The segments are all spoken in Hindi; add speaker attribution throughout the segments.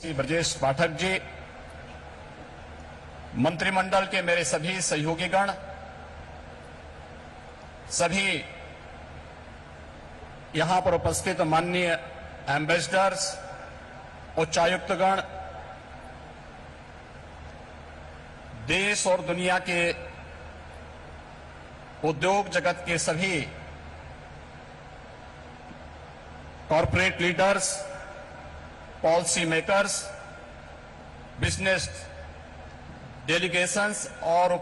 Speaker 1: श्री ब्रजेश पाठक जी, मंत्रिमंडल के मेरे सभी सहयोगीगण, सभी यहां पर उपस्थित माननीय एम्बेसडर्स, उच्चायुक्तगण, देश और दुनिया के उद्योग जगत के सभी corporate leaders, policy makers, business delegations और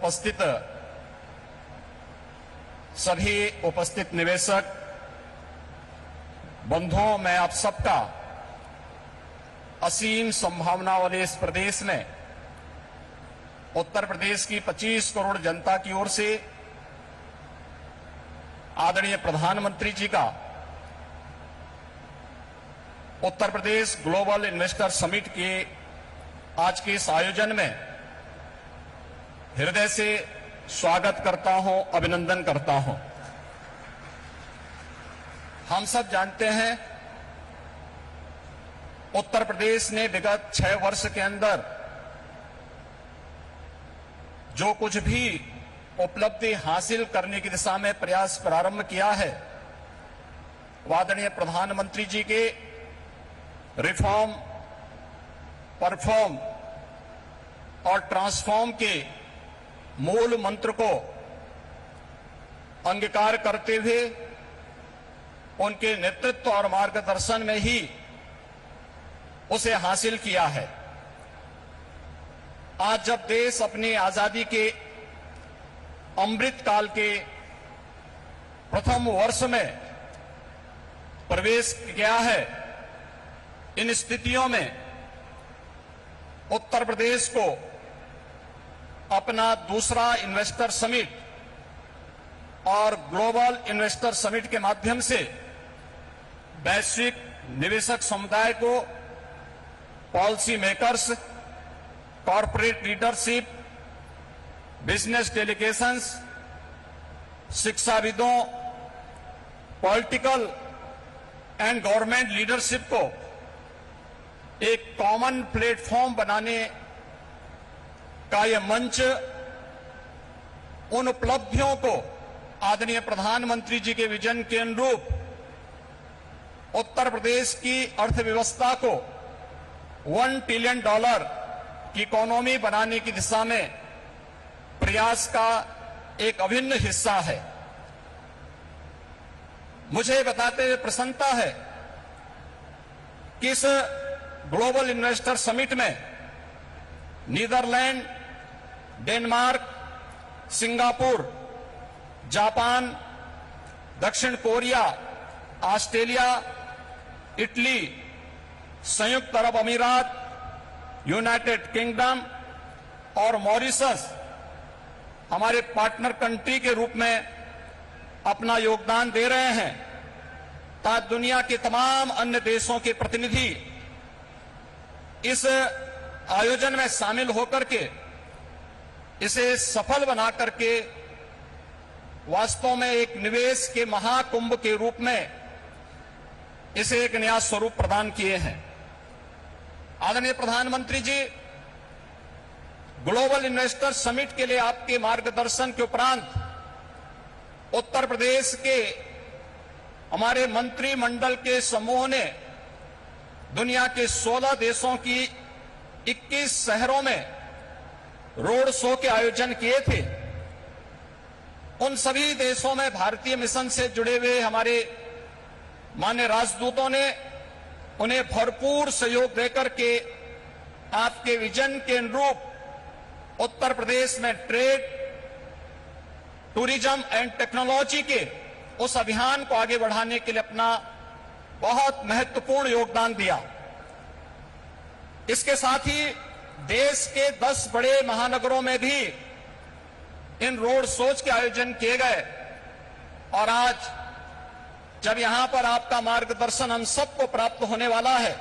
Speaker 1: सभी उपस्थित निवेशक बंधुओं, मैं आप सबका असीम संभावना वाले इस प्रदेश में उत्तर प्रदेश की 25 करोड़ जनता की ओर से आदरणीय प्रधानमंत्री जी का Uttar Pradesh global investor summit के आज के इस आयोजन में हृदय से स्वागत करता हूं, अभिनंदन करता हूं। हम सब जानते हैं उत्तर प्रदेश ने विगत 6 वर्ष के अंदर जो कुछ भी उपलब्धि हासिल करने की दिशा में प्रयास प्रारंभ किया है, आदरणीय प्रधानमंत्री जी के रिफॉर्म, परफॉर्म और ट्रांसफॉर्म के मूल मंत्र को अंगीकार करते हुए उनके नेतृत्व और मार्गदर्शन में ही उसे हासिल किया है। आज जब देश अपनी आजादी के अमृत काल के प्रथम वर्ष में प्रवेश किया है, इन स्थितियों में उत्तर प्रदेश को अपना दूसरा इन्वेस्टर समिट और ग्लोबल इन्वेस्टर समिट के माध्यम से वैश्विक निवेशक समुदाय को, policy makers, corporate leadership, business delegations, शिक्षाविदों, पॉलिटिकल एंड गवर्नमेंट लीडरशिप को एक कॉमन प्लेटफॉर्म बनाने का यह मंच उन उपलब्धियों को आदरणीय प्रधानमंत्री जी के विजन के अनुरूप उत्तर प्रदेश की अर्थव्यवस्था को $1 ट्रिलियन की इकोनॉमी बनाने की दिशा में प्रयास का एक अभिन्न हिस्सा है। मुझे बताते हुए प्रसन्नता है कि इस ग्लोबल इन्वेस्टर समिट में नीदरलैंड, डेनमार्क, सिंगापुर, जापान, दक्षिण कोरिया, ऑस्ट्रेलिया, इटली, संयुक्त अरब अमीरात, यूनाइटेड किंगडम और मॉरिशस हमारे पार्टनर कंट्री के रूप में अपना योगदान दे रहे हैं, ताकि दुनिया के तमाम अन्य देशों के प्रतिनिधि इस आयोजन में शामिल होकर के इसे सफल बना करके वास्तव में एक निवेश के महाकुंभ के रूप में इसे एक नया स्वरूप प्रदान किए हैं। आदरणीय प्रधानमंत्री जी, ग्लोबल इन्वेस्टर समिट के लिए आपके मार्गदर्शन के उपरांत उत्तर प्रदेश के हमारे मंत्रिमंडल के समूह ने दुनिया के 16 देशों की 21 शहरों में रोड शो के आयोजन किए थे। उन सभी देशों में भारतीय मिशन से जुड़े हुए हमारे माननीय राजदूतों ने उन्हें भरपूर सहयोग देकर के आपके विजन के अनुरूप उत्तर प्रदेश में ट्रेड, टूरिज्म एंड टेक्नोलॉजी के उस अभियान को आगे बढ़ाने के लिए अपना बहुत महत्वपूर्ण योगदान दिया। इसके साथ ही देश के 10 बड़े महानगरों में भी इन रोड शोज के आयोजन किए गए और आज जब यहां पर आपका मार्गदर्शन हम सबको प्राप्त होने वाला है,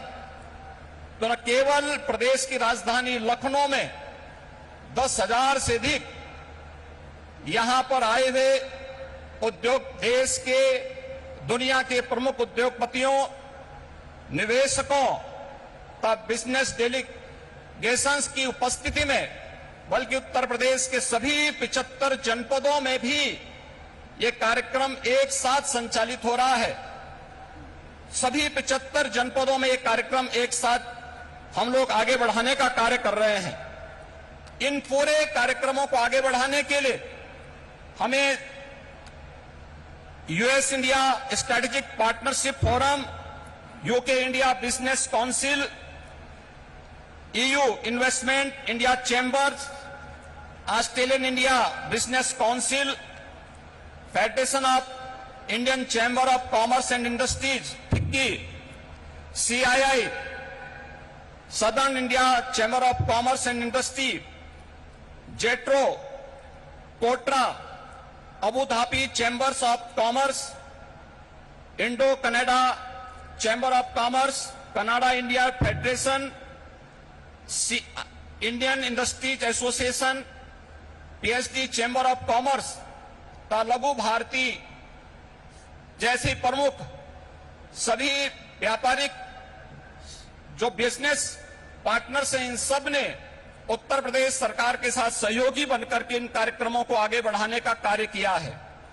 Speaker 1: तो न केवल प्रदेश की राजधानी लखनऊ में 10,000 से अधिक यहां पर आए हुए उद्योग, देश के, दुनिया के प्रमुख उद्योगपतियों, निवेशकों बिजनेस डेलीगेशंस की उपस्थिति में, बल्कि उत्तर प्रदेश के सभी 75 जनपदों में भी ये कार्यक्रम एक साथ संचालित हो रहा है। सभी 75 जनपदों में ये कार्यक्रम एक साथ हम लोग आगे बढ़ाने का कार्य कर रहे हैं। इन पूरे कार्यक्रमों को आगे बढ़ाने के लिए हमें US India strategic partnership forum, UK India business council, EU investment India chambers, Australian India business council, federation of Indian chamber of commerce and industries FICCI, CII southern India chamber of commerce and industry, JETRO, KOTRA, Abu Dhabi chambers of commerce, Indo Canada chamber of commerce, Canada India federation, Indian industries association, PHD chamber of commerce, Laghu Bharati जैसी प्रमुख सभी व्यापारिक जो बिजनेस पार्टनर्स हैं, इन सब ने उत्तर प्रदेश सरकार के साथ सहयोगी बनकर के इन कार्यक्रमों को आगे बढ़ाने का कार्य किया है।